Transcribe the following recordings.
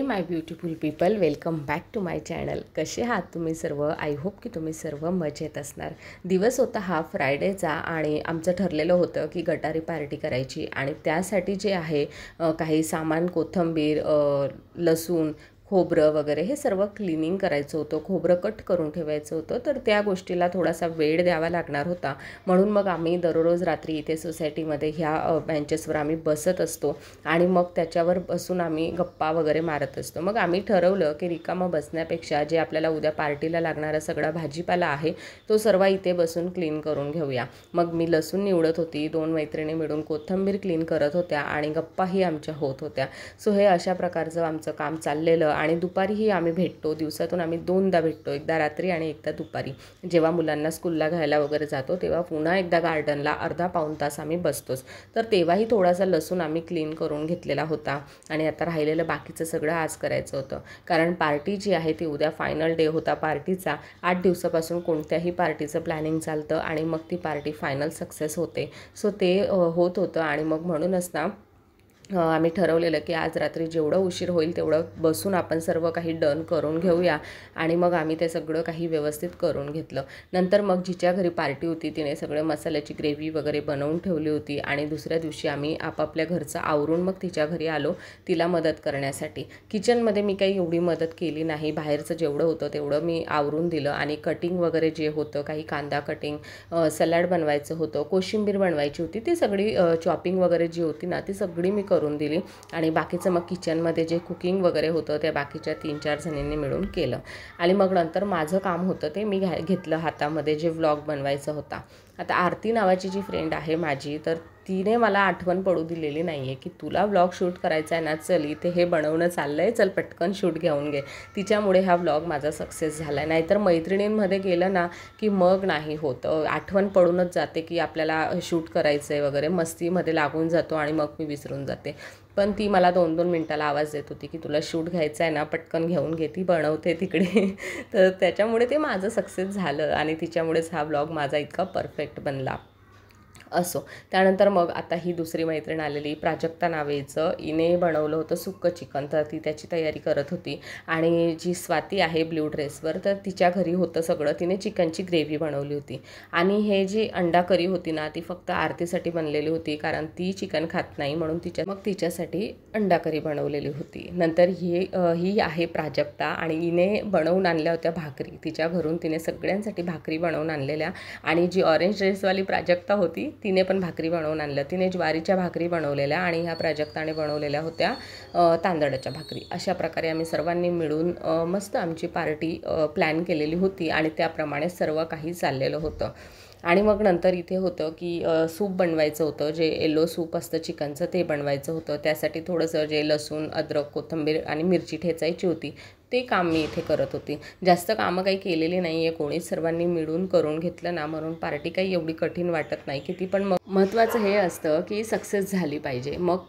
My beautiful people, welcome back to my channel. कसे आहात तुम्ही सर्व? आय होप की तुम्ही सर्व मजेत असणार. दिवस होता हा फ्रायडेचा आणि आमचं ठरलेलं होतं की गटारी पार्टी करायची आणि त्यासाठी जे आहे काही सामान, कोथिंबीर, लसूण, खोबरं वगैरे हे सर्व क्लिनिंग करायचं होतं. खोबरं कट करून ठेवायचं होतं, तर त्या गोष्टीला थोडासा वेळ द्यावा लागणार होता. म्हणून मग आम्ही दररोज रात्री इथे सोसायटीमध्ये ह्या बेंचेसवर आम्ही बसत असतो आणि मग त्याच्यावर बसून आम्ही गप्पा वगैरे मारत असतो. मग आम्ही ठरवलं की रिकामं बसण्यापेक्षा जे आपल्याला उद्या पार्टीला लागणारा सगळा भाजीपाला आहे तो सर्व इथे बसून क्लीन करून घेऊया. मग मी लसूण निवडत होती, 2 मैत्रिणी मिळून कोथिंबीर क्लीन करत होत्या आणि गप्पाही आमच्या होत होत्या. सो हे अशा प्रकारचं आमचं काम चाललेलं. आणि दुपारीही आम्ही भेटतो. दिवसातून आम्ही 2दा भेटतो, एकदा रात्री आणि एकदा दुपारी. जेव्हा मुलांना स्कूलला घ्यायला वगैरे जातो तेव्हा पुन्हा एकदा गार्डनला अर्धा पाऊण तास आम्ही बसतोच. तर तेव्हाही थोडासा लसूण आम्ही क्लीन करून घेतलेला होता आणि आता राहिलेलं बाकीचं सगळं आज करायचं होतं. कारण पार्टी जी आहे ती उद्या फायनल डे होता पार्टीचा. 8 दिवसापासून कोणत्याही पार्टीचं प्लॅनिंग चालतं आणि मग ती पार्टी फायनल सक्सेस होते. सो ते होत होतं आणि मग म्हणूनच ना आम्ही ठरवलेलं की आज रात्री जेवढं उशीर होईल तेवढं बसून आपण सर्व काही डन करून घेऊया आणि मग आम्ही ते सगळं काही व्यवस्थित करून घेतलं. नंतर मग जिच्या घरी पार्टी होती तिने सगळं मसाल्याची ग्रेव्ही वगैरे बनवून ठेवली होती आणि दुसऱ्या दिवशी आम्ही आपापल्या घरचं आवरून मग तिच्या घरी आलो तिला मदत करण्यासाठी. किचनमध्ये मी काही एवढी मदत केली नाही. बाहेरचं जेवढं होतं तेवढं मी आवरून दिलं आणि कटिंग वगैरे जे होतं, काही कांदा कटिंग, सॅलड बनवायचं होतं, कोशिंबीर बनवायची होती, ती सगळी चॉपिंग वगैरे जी होती ना ती सगळी मी करून दिली आणि बाकीचं मग किचनमध्ये जे कुकिंग वगैरे होतं त्या बाकीच्या 3-4 जणींनी मिळून केलं. आणि मग नंतर माझं काम होतं ते मी घेतलं हातामध्ये, जे व्लॉग बनवायचा होता. आता आरती नावाची जी फ्रेंड आहे माझी, तर तिने मला आठवण पडू दिलेली नाही आहे की तुला व्लॉग शूट करायचा आहे ना, चल इथे हे बनवणं चाललं आहे, चल पटकन शूट घेऊन घे. तिच्यामुळे हा व्लॉग माझा सक्सेस झाला आहे. नाहीतर मैत्रिणींमध्ये गेलं ना की मग नाही होत, आठवण पडूनच जाते की आपल्याला शूट करायचं आहे वगैरे, मस्तीमध्ये लागून जातो आणि मग मी विसरून जाते. पण ती मला 2-2 मिनिटाला आवाज देत होती की तुला शूट घ्यायचं आहे ना, पटकन घेऊन घे, ती बनवते तिकडे. तर त्याच्यामुळे ते माझं सक्सेस झालं आणि तिच्यामुळेच हा व्लॉग माझा इतका परफेक्ट बनला. असो, त्यानंतर मग आता ही दुसरी मैत्रीण आलेली, प्राजक्ता नावेचं, हिने बनवलं होतं सुक्कं चिकन, तर ती त्याची तयारी करत होती. आणि जी स्वाती आहे ब्ल्यू ड्रेसवर, तर तिच्या घरी होतं सगळं, तिने चिकनची ग्रेव्ही बनवली होती. आणि हे जी अंडा करी होती ना ती फक्त आरतीसाठी बनलेली होती, कारण ती चिकन खात नाही म्हणून तिच्यासाठी अंडा करी बनवलेली होती. नंतर ही आहे प्राजक्ता आणि हिने बनवून आणल्या होत्या भाकरी. तिच्या घरून तिने सगळ्यांसाठी भाकरी बनवून आणलेल्या. आणि जी ऑरेंज ड्रेसवाली प्राजक्ता होती तिने पण भाकरी बनवून आणल्या. तिने ज्वारीच्या भाकरी बनवलेल्या आणि ह्या प्राजक्ताने बनवलेल्या होत्या तांदळाच्या भाकरी. अशा प्रकारे आम्ही सर्वांनी मिळून मस्त आमची पार्टी प्लॅन केलेली होती आणि त्याप्रमाणे सर्व काही चाललेलं होतं. आणि मग नंतर इथे होतं की सूप बनवायचं होतं, जे येलो सूप असतं चिकनचं ते बनवायचं होतं. त्यासाठी थोडंसं जे लसूण, अद्रक, कोथिंबीर आणि मिरची ठेचायची होती ते काम मी इथे करत होती. जास्त कामं काही केलेली नाही आहे कोणीच, सर्वांनी मिळून करून घेतलं ना, म्हणून पार्टी काही एवढी कठीण वाटत नाही किती. पण मग महत्त्वाचं हे असतं की सक्सेस झाली पाहिजे, मग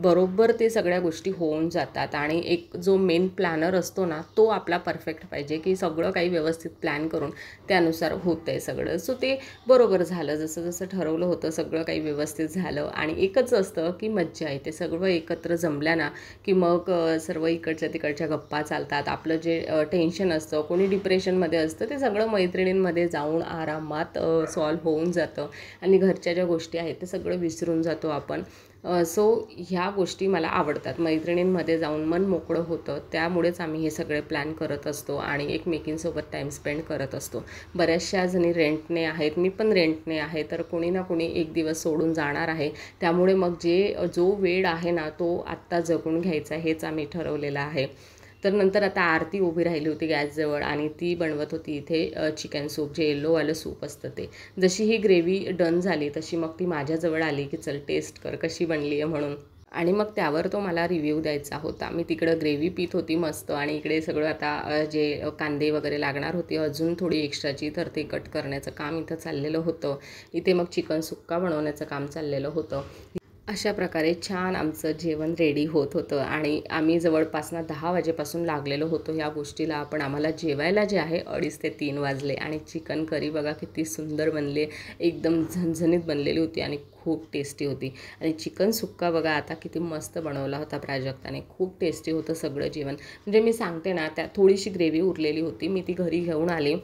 बरोबर ते सगळ्या गोष्टी होऊन जातात. आणि एक जो मेन प्लॅनर असतो ना तो आपला परफेक्ट पाहिजे की सगळं काही व्यवस्थित प्लॅन करून त्यानुसार होतं आहे सगळं. सो ते बरोबर झालं, जसं जसं ठरवलं होतं सगळं काही व्यवस्थित झालं. आणि एकच असतं की मज्जा येते, सगळं एकत्र जमल्या ना की मग सर्व इकडच्या तिकडच्या गप्पा चालतात. आपलं जे टेन्शन असतं, कोणी डिप्रेशनमध्ये असतं, ते सगळं मैत्रिणींमध्ये जाऊन आरामात सॉल्व्ह होऊन जातं आणि घरच्या ज्या गोष्टी आहेत ते सगळं विसरून जातो आपण. सो ह्या गोष्टी मला आवडतात, मैत्रिणींमध्ये जाऊन मन मोकळं होतं, त्यामुळेच आम्ही हे सगळे प्लॅन करत असतो आणि एकमेकींसोबत टाईम स्पेंड करत असतो. बऱ्याचशा जणी रेंटने आहेत, मी पण रेंटने आहे, तर कोणी ना कोणी एक दिवस सोडून जाणार आहे. त्यामुळे मग जो वेळ आहे ना तो आत्ता जगून घ्यायचा हेच आम्ही ठरवलेलं आहे. तर नंतर आता आरती उभी राहिली होती गॅसजवळ आणि ती बनवत होती इथे चिकन सूप, जे येल्लोवालं सूप असतं ते. जशी ही ग्रेव्ही डन झाली तशी मग ती माझ्याजवळ आली की चल टेस्ट कर कशी बनली आहे म्हणून. आणि मग त्यावर तो मला रिव्ह्यू द्यायचा होता. मी तिकडं ग्रेव्ही पीत होती मस्त आणि इकडे सगळं आता जे कांदे वगैरे लागणार होते अजून थोडी एक्स्ट्राची, तर ते कट करण्याचं काम इथं चाललेलं होतं. इथे मग चिकन सुक्का बनवण्याचं काम चाललेलं होतं. अशा प्रकारे छान आमचं जेवण रेडी होत होतं आणि आम्ही जवळपास 10 वाजेपासून लागलेलो होतो या गोष्टीला. पण आम्हाला जेवायला जे आहे 2:30 ते 3 वाजले आणि चिकन करी बघा किती सुंदर बनली, एकदम झणझणीत बनलेली होती आणि खूप टेस्टी होती. आणि चिकन सुक्का बघा आता किती मस्त बनवला होता प्राजक्ताने. खूप टेस्टी होतं सगळं जेवण. म्हणजे मी सांगते ना, त्या थोडीशी ग्रेव्ही उरलेली होती, मी ती घरी घेऊन आली.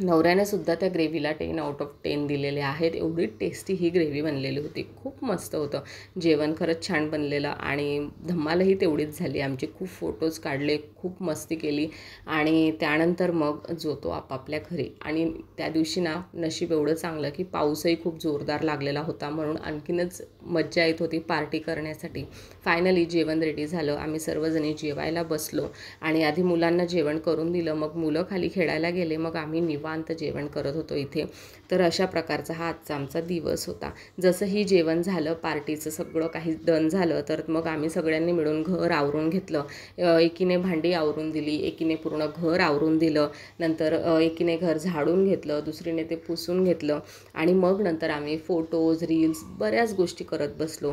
नवऱ्याने सुद्धा त्या ग्रेव्हीला 10 आउट ऑफ 10 दिलेले आहेत. एवढी टेस्टी ही ग्रेव्ही बनलेली होती. खूप मस्त होतं जेवण, खरंच छान बनलेलं आणि धमालही तेवढीच झाली आमची. खूप फोटोज काढले, खूप मस्ती केली आणि त्यानंतर मग जो तो आपापल्या घरी. आणि त्या दिवशी ना नशीब एवढं चांगलं की पाऊसही खूप जोरदार लागलेला होता, म्हणून आणखीनच मज्जा येत होती पार्टी करण्यासाठी. फायनली जेवण रेडी झालं. आम्ही सर्वजणी जेवायला बसलो आणि आधी मुलांना जेवण करून दिलं, मग मुलं खाली खेळायला गेले, मग आम्ही निवांत जेवण करत होतो इथे. तर अशा प्रकारचा हा आजचा आमचा दिवस होता. जसंही जेवण झालं, पार्टीचं सगळं काही डन झालं, तर मग आम्ही सगळ्यांनी मिळून घर आवरून घेतलं. एकीने भांडी आवरून दिली, एकीने पूर्ण घर आवरून दिलं, नंतर एकीने घर झाडून घेतलं, दुसरीने ते पुसून घेतलं आणि मग नंतर आम्ही फोटोज, रील्स बऱ्याच गोष्टी करत बसलो.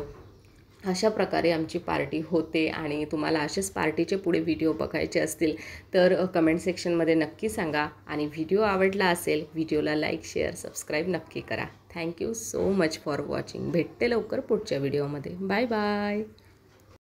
अशा प्रकारे आमची पार्टी होते आणि तुम्हाला असेच पार्टीचे पुढे व्हिडिओ बघायचे असतील तर कमेंट सेक्शनमध्ये नक्की सांगा. आणि व्हिडिओ आवडला असेल, व्हिडिओला लाईक, शेअर, सबस्क्राईब नक्की करा. Thank you so much for watching. भेटते लवकर पुढच्या व्हिडिओमध्ये. Bye bye.